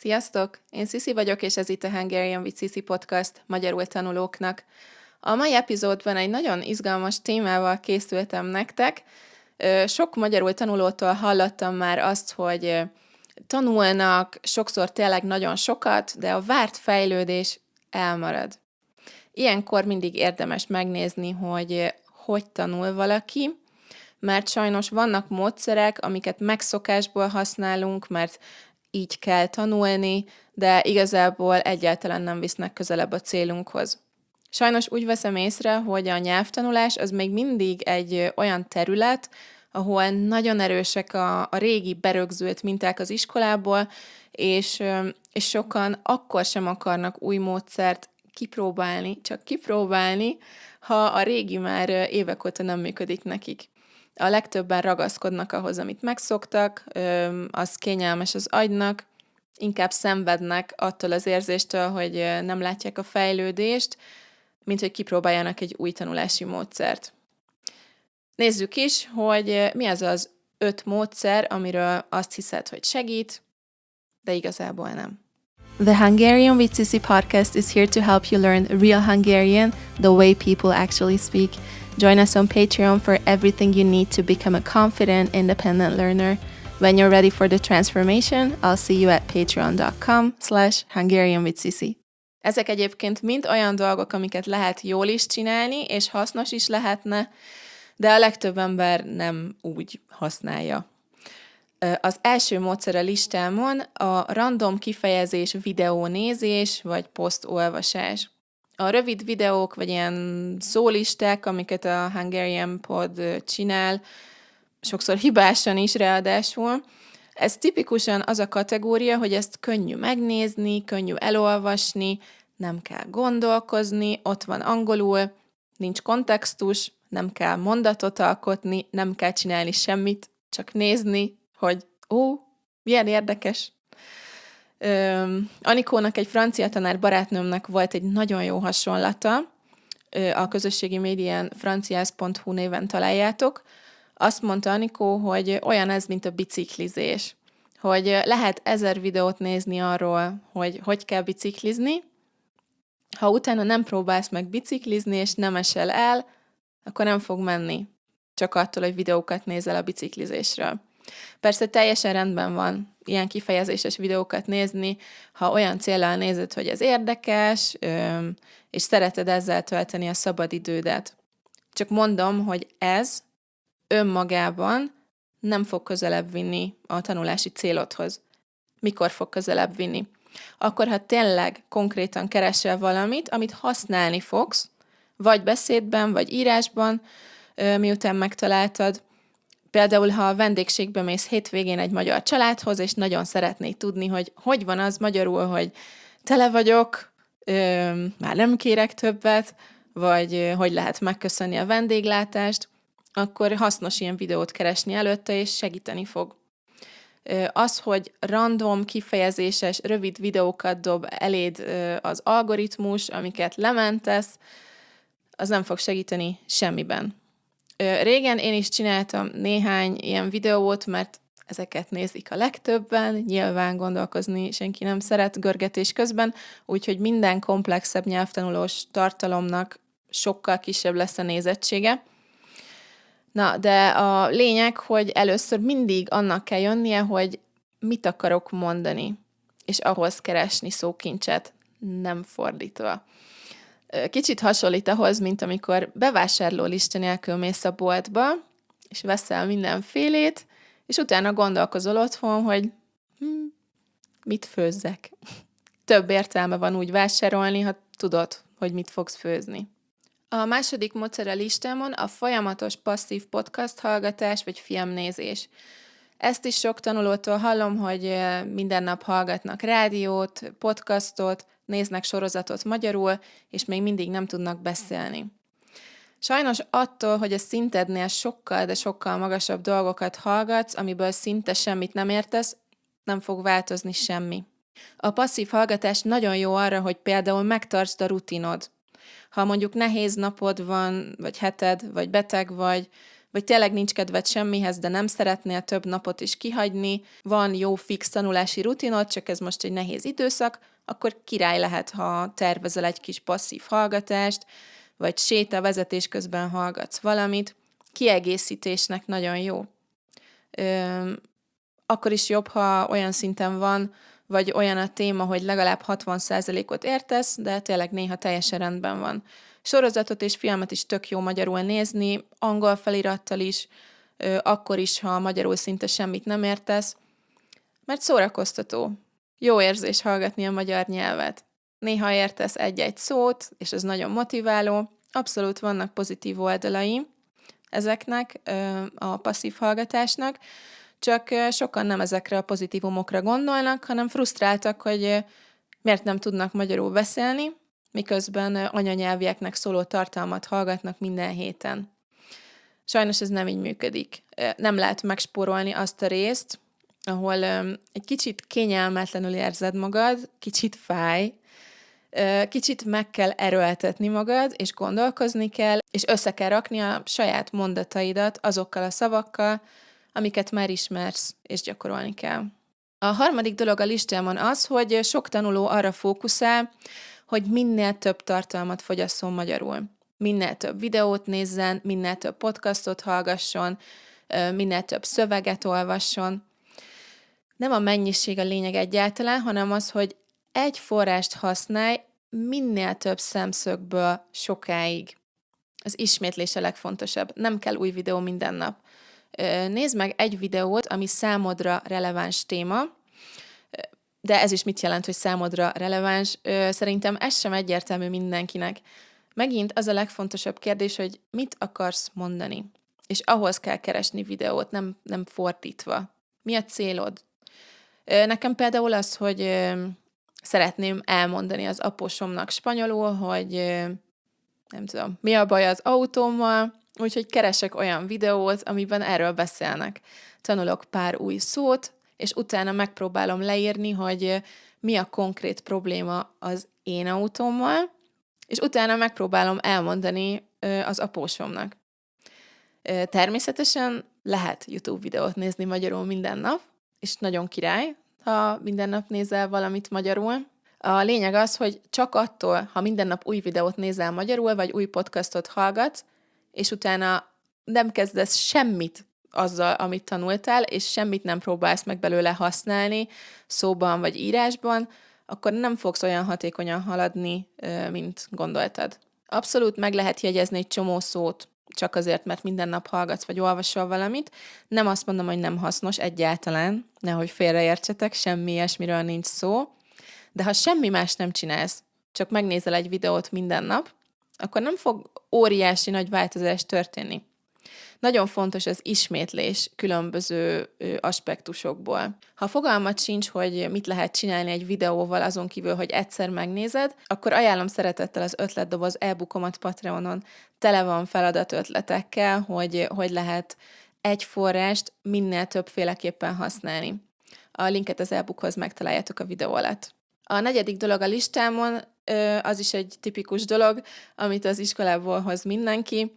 Sziasztok! Én Sziszi vagyok, és ez itt a Hungarian with Sisi podcast magyarul tanulóknak. A mai epizódban egy nagyon izgalmas témával készültem nektek. Sok magyarul tanulótól hallottam már azt, hogy tanulnak sokszor tényleg nagyon sokat, de a várt fejlődés elmarad. Ilyenkor mindig érdemes megnézni, hogy tanul valaki, mert sajnos vannak módszerek, amiket megszokásból használunk, mert így kell tanulni, de igazából egyáltalán nem visznek közelebb a célunkhoz. Sajnos úgy veszem észre, hogy a nyelvtanulás az még mindig egy olyan terület, ahol nagyon erősek a régi berögzült minták az iskolából, és sokan akkor sem akarnak új módszert csak kipróbálni, ha a régi már évek óta nem működik nekik. A legtöbben ragaszkodnak ahhoz, amit megszoktak, az kényelmes az agynak, inkább szenvednek attól az érzéstől, hogy nem látják a fejlődést, mint hogy kipróbáljanak egy új tanulási módszert. Nézzük is, hogy mi az 5 módszer, amiről azt hiszed, hogy segít, de igazából nem. The Hungarian with Sisi podcast is here to help you learn real Hungarian the way people actually speak. Join us on Patreon for everything you need to become a confident, independent learner. When you're ready for the transformation, I'll see you at patreon.com/Hungarian with Sisi. Ezek egyébként mind olyan dolgok, amiket lehet jól is csinálni, és hasznos is lehetne, de a legtöbb ember nem úgy használja. Az első módszer a listámon a random kifejezés videónézés, vagy posztolvasás. A rövid videók, vagy ilyen szólisták, amiket a Hungarian Pod csinál, sokszor hibásan is ráadásul, ez tipikusan az a kategória, hogy ezt könnyű megnézni, könnyű elolvasni, nem kell gondolkozni, ott van angolul, nincs kontextus, nem kell mondatot alkotni, nem kell csinálni semmit, csak nézni, hogy milyen érdekes. Anikónak, egy francia tanár barátnőmnek volt egy nagyon jó hasonlata, a közösségi médián franciász.hu néven találjátok. Azt mondta Anikó, hogy olyan ez, mint a biciklizés. Hogy lehet 1000 videót nézni arról, hogy kell biciklizni, ha utána nem próbálsz meg biciklizni, és nem esel el, akkor nem fog menni. Csak attól, hogy videókat nézel a biciklizésről. Persze teljesen rendben van ilyen kifejezéses videókat nézni, ha olyan céllal nézed, hogy ez érdekes, és szereted ezzel tölteni a szabadidődet. Csak mondom, hogy ez önmagában nem fog közelebb vinni a tanulási célodhoz. Mikor fog közelebb vinni? Akkor, ha tényleg konkrétan keresel valamit, amit használni fogsz, vagy beszédben, vagy írásban, miután megtaláltad. Például, ha a vendégségbe mész hétvégén egy magyar családhoz, és nagyon szeretnéd tudni, hogy van az magyarul, hogy tele vagyok, már nem kérek többet, vagy hogy lehet megköszönni a vendéglátást, akkor hasznos ilyen videót keresni előtte, és segíteni fog. Az, hogy random, kifejezéses, rövid videókat dob eléd az algoritmus, amiket lementesz, az nem fog segíteni semmiben. Régen én is csináltam néhány ilyen videót, mert ezeket nézik a legtöbben, nyilván gondolkozni senki nem szeret görgetés közben, úgyhogy minden komplexebb nyelvtanulós tartalomnak sokkal kisebb lesz a nézettsége. Na, de a lényeg, hogy először mindig annak kell jönnie, hogy mit akarok mondani, és ahhoz keresni szókincset, nem fordítva. Kicsit hasonlít ahhoz, mint amikor bevásárlólista nélkül mész a boltba, és veszel mindenfélét, és utána gondolkozol otthon, hogy mit főzzek. Több értelme van úgy vásárolni, ha tudod, hogy mit fogsz főzni. A második módszer a listámon a folyamatos passzív podcast hallgatás vagy filmnézés. Ezt is sok tanulótól hallom, hogy minden nap hallgatnak rádiót, podcastot, néznek sorozatot magyarul, és még mindig nem tudnak beszélni. Sajnos attól, hogy a szintednél sokkal, de sokkal magasabb dolgokat hallgatsz, amiből szinte semmit nem értesz, nem fog változni semmi. A passzív hallgatás nagyon jó arra, hogy például megtartsd a rutinod. Ha mondjuk nehéz napod van, vagy heted, vagy beteg vagy vagy tényleg nincs kedved semmihez, de nem szeretnél több napot is kihagyni, van jó fix tanulási rutinod, csak ez most egy nehéz időszak, akkor király lehet, ha tervezel egy kis passzív hallgatást, vagy sétavezetés közben hallgatsz valamit. Kiegészítésnek nagyon jó. Akkor is jobb, ha olyan szinten van, vagy olyan a téma, hogy legalább 60%-ot értesz, de tényleg néha teljesen rendben van. Sorozatot és filmet is tök jó magyarul nézni, angol felirattal is, akkor is, ha magyarul szinte semmit nem értesz, mert szórakoztató. Jó érzés hallgatni a magyar nyelvet. Néha értesz egy-egy szót, és ez nagyon motiváló. Abszolút vannak pozitív oldalai ezeknek, a passzív hallgatásnak, csak sokan nem ezekre a pozitívumokra gondolnak, hanem frusztráltak, hogy miért nem tudnak magyarul beszélni, miközben anyanyelvieknek szóló tartalmat hallgatnak minden héten. Sajnos ez nem így működik. Nem lehet megspórolni azt a részt, ahol egy kicsit kényelmetlenül érzed magad, kicsit fáj, kicsit meg kell erőltetni magad, és gondolkozni kell, és össze kell rakni a saját mondataidat azokkal a szavakkal, amiket már ismersz, és gyakorolni kell. A harmadik dolog a listámon az, hogy sok tanuló arra fókuszál, hogy minél több tartalmat fogyasszon magyarul. Minél több videót nézzen, minél több podcastot hallgasson, minél több szöveget olvasson. Nem a mennyiség a lényeg egyáltalán, hanem az, hogy egy forrást használj minél több szemszögből sokáig. Az ismétlés a legfontosabb. Nem kell új videó minden nap. Nézd meg egy videót, ami számodra releváns téma, de ez is mit jelent, hogy számodra releváns? Szerintem ez sem egyértelmű mindenkinek. Megint az a legfontosabb kérdés, hogy mit akarsz mondani. És ahhoz kell keresni videót, nem fordítva. Mi a célod? Nekem például az, hogy szeretném elmondani az apósomnak spanyolul, hogy nem tudom, mi a baj az autómmal, úgyhogy keresek olyan videót, amiben erről beszélnek. Tanulok pár új szót, és utána megpróbálom leírni, hogy mi a konkrét probléma az én autómmal, és utána megpróbálom elmondani az apósomnak. Természetesen lehet YouTube videót nézni magyarul minden nap, és nagyon király, ha minden nap nézel valamit magyarul. A lényeg az, hogy csak attól, ha minden nap új videót nézel magyarul, vagy új podcastot hallgatsz, és utána nem kezdesz semmit azzal, amit tanultál, és semmit nem próbálsz meg belőle használni szóban vagy írásban, akkor nem fogsz olyan hatékonyan haladni, mint gondoltad. Abszolút meg lehet jegyezni egy csomó szót, csak azért, mert minden nap hallgatsz vagy olvasol valamit. Nem azt mondom, hogy nem hasznos egyáltalán, nehogy félreértsetek, semmi ilyesmiről nincs szó, de ha semmi más nem csinálsz, csak megnézel egy videót minden nap, akkor nem fog óriási nagy változás történni. Nagyon fontos az ismétlés különböző aspektusokból. Ha fogalmat sincs, hogy mit lehet csinálni egy videóval azon kívül, hogy egyszer megnézed, akkor ajánlom szeretettel az ötletdoboz e-bookomat Patreonon. Tele van feladat ötletekkel, hogy lehet egy forrást minél többféleképpen használni. A linket az e-bookhoz megtaláljátok a videó alatt. A negyedik dolog a listámon, az is egy tipikus dolog, amit az iskolából hoz mindenki.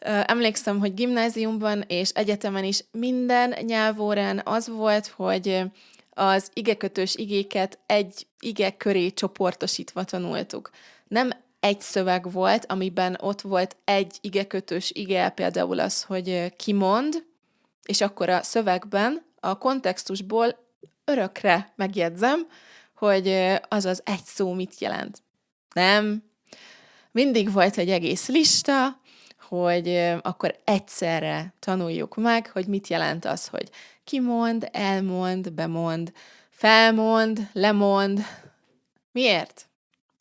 Emlékszem, hogy gimnáziumban és egyetemen is minden nyelvórán az volt, hogy az igekötős igéket egy ige köré csoportosítva tanultuk. Nem egy szöveg volt, amiben ott volt egy igekötős ige, például az, hogy kimond, és akkor a szövegben a kontextusból örökre megjegyzem, hogy az az egy szó mit jelent. Nem. Mindig volt egy egész lista, hogy akkor egyszerre tanuljuk meg, hogy mit jelent az, hogy kimond, elmond, bemond, felmond, lemond. Miért?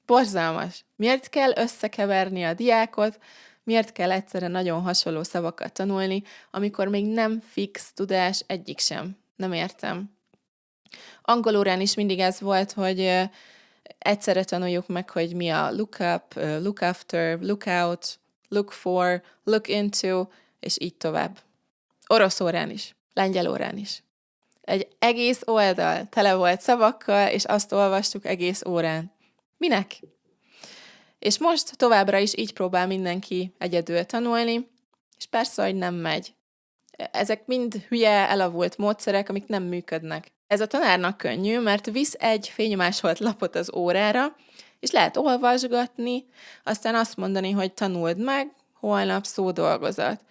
Borzalmas. Miért kell összekeverni a diákot, miért kell egyszerre nagyon hasonló szavakat tanulni, amikor még nem fix tudás egyik sem. Nem értem. Angol órán is mindig ez volt, hogy egyszerre tanuljuk meg, hogy mi a look up, look after, look out, look for, look into, és így tovább. Orosz órán is, lengyel órán is. Egy egész oldal tele volt szavakkal, és azt olvastuk egész órán. Minek? És most továbbra is így próbál mindenki egyedül tanulni, És persze, hogy nem megy. Ezek mind hülye, elavult módszerek, amik nem működnek. Ez a tanárnak könnyű, mert visz egy fénymásolt lapot az órára, és lehet olvasgatni, aztán azt mondani, hogy tanuld meg, holnap szódolgozat.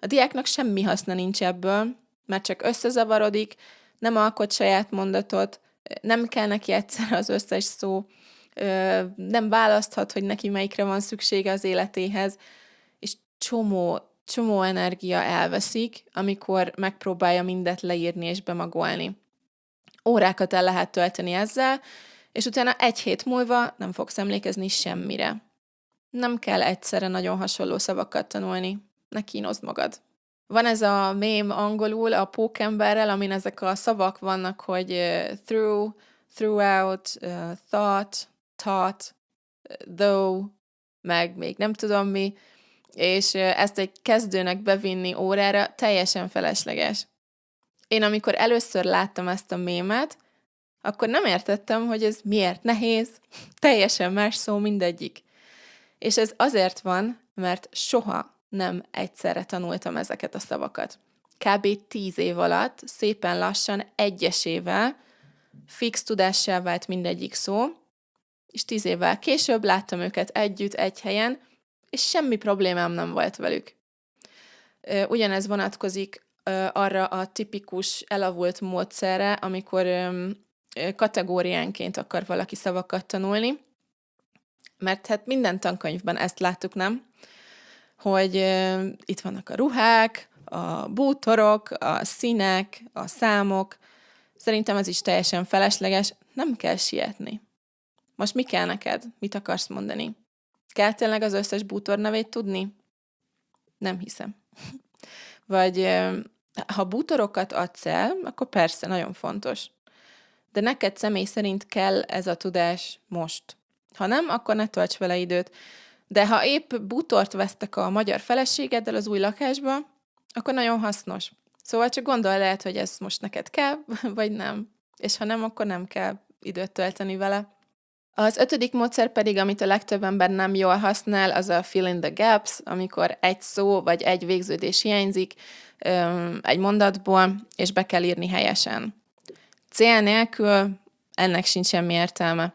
A diáknak semmi haszna nincs ebből, mert csak összezavarodik, nem alkot saját mondatot, nem kell neki egyszer az összes szó, nem választhat, hogy neki melyikre van szüksége az életéhez, és csomó energia elveszik, amikor megpróbálja mindet leírni és bemagolni. Órákat el lehet tölteni ezzel, és utána 1 hét múlva nem fogsz emlékezni semmire. Nem kell egyszerre nagyon hasonló szavakat tanulni, ne kínozd magad. Van ez a mém angolul a pókemberrel, amin ezek a szavak vannak, hogy through, throughout, thought, taught, though, meg még nem tudom mi, és ezt egy kezdőnek bevinni órára teljesen felesleges. Én amikor először láttam ezt a mémet, akkor nem értettem, hogy ez miért nehéz, teljesen más szó mindegyik. És ez azért van, mert soha nem egyszerre tanultam ezeket a szavakat. Kb. 10 év alatt szépen lassan egyesével fix tudássá vált mindegyik szó, és 10 évvel később láttam őket együtt, egy helyen, és semmi problémám nem volt velük. Ugyanez vonatkozik arra a tipikus elavult módszerre, amikor kategóriánként akar valaki szavakat tanulni, mert hát minden tankönyvben ezt láttuk, nem? Hogy itt vannak a ruhák, a bútorok, a színek, a számok. Szerintem ez is teljesen felesleges, nem kell sietni. Most mi kell neked? Mit akarsz mondani? Kell tényleg az összes bútor nevét tudni? Nem hiszem. Vagy ha bútorokat adsz el, akkor persze, nagyon fontos. De neked személy szerint kell ez a tudás most. Ha nem, akkor ne tölts vele időt. De ha épp bútort vesztek a magyar feleségeddel az új lakásba, akkor nagyon hasznos. Szóval csak gondolj, lehet, hogy ez most neked kell, vagy nem. És ha nem, akkor nem kell időt tölteni vele. Az 5. módszer pedig, amit a legtöbb ember nem jól használ, az a fill in the gaps, amikor egy szó vagy egy végződés hiányzik egy mondatból, és be kell írni helyesen. Cél nélkül ennek sincs semmi értelme.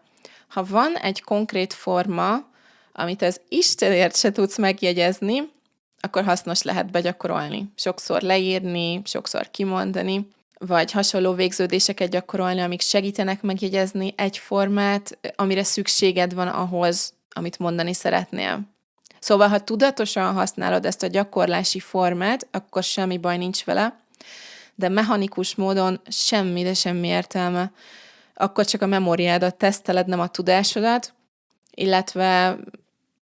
Ha van egy konkrét forma, amit az Istenért se tudsz megjegyezni, akkor hasznos lehet begyakorolni. Sokszor leírni, sokszor kimondani, vagy hasonló végződéseket gyakorolni, amik segítenek megjegyezni egy formát, amire szükséged van ahhoz, amit mondani szeretnél. Szóval, ha tudatosan használod ezt a gyakorlási formát, akkor semmi baj nincs vele, de mechanikus módon semmi, de semmi értelme. Akkor csak a memóriádat teszteled, nem a tudásodat, illetve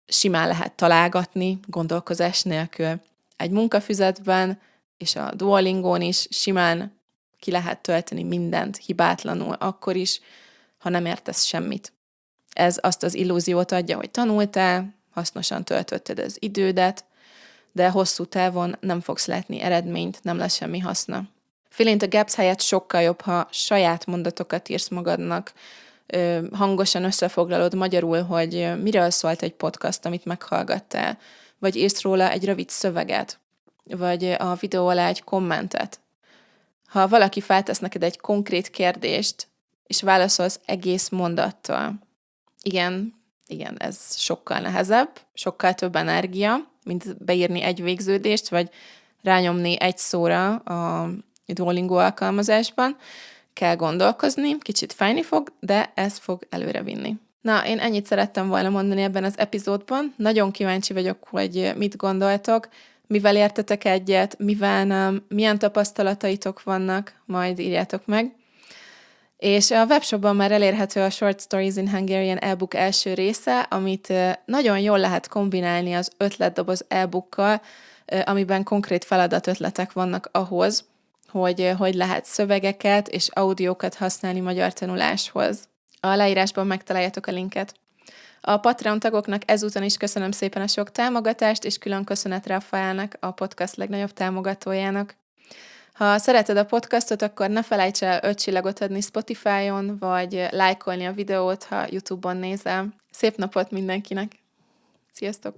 simán lehet találgatni gondolkozás nélkül. Egy munkafüzetben és a Duolingón is simán ki lehet tölteni mindent hibátlanul, akkor is, ha nem értesz semmit. Ez azt az illúziót adja, hogy tanultál, hasznosan töltötted az idődet, de hosszú távon nem fogsz látni eredményt, nem lesz semmi haszna. Fill in the gaps helyett sokkal jobb, ha saját mondatokat írsz magadnak, hangosan összefoglalod magyarul, hogy miről szólt egy podcast, amit meghallgattál, vagy írsz róla egy rövid szöveget, vagy a videó alá egy kommentet. Ha valaki feltesz neked egy konkrét kérdést, és válaszolsz egész mondattal, igen, ez sokkal nehezebb, sokkal több energia, mint beírni egy végződést, vagy rányomni egy szóra a Duolingo alkalmazásban. Kell gondolkozni, kicsit fájni fog, de ez fog előre vinni. Na, én ennyit szerettem volna mondani ebben az epizódban. Nagyon kíváncsi vagyok, hogy mit gondoltok, mivel értetek egyet, mivel nem, milyen tapasztalataitok vannak, majd írjátok meg. És a webshopban már elérhető a Short Stories in Hungarian e-book első része, amit nagyon jól lehet kombinálni az ötletdoboz e-bookkal, amiben konkrét feladatötletek vannak ahhoz, hogy lehet szövegeket és audiókat használni magyar tanuláshoz. A leírásban megtaláljátok a linket. A Patreon tagoknak ezúton is köszönöm szépen a sok támogatást, és külön köszönet Rafaelnek, a podcast legnagyobb támogatójának. Ha szereted a podcastot, akkor ne felejts el 5 csillagot adni Spotify-on, vagy lájkolni a videót, ha YouTube-on nézel. Szép napot mindenkinek! Sziasztok!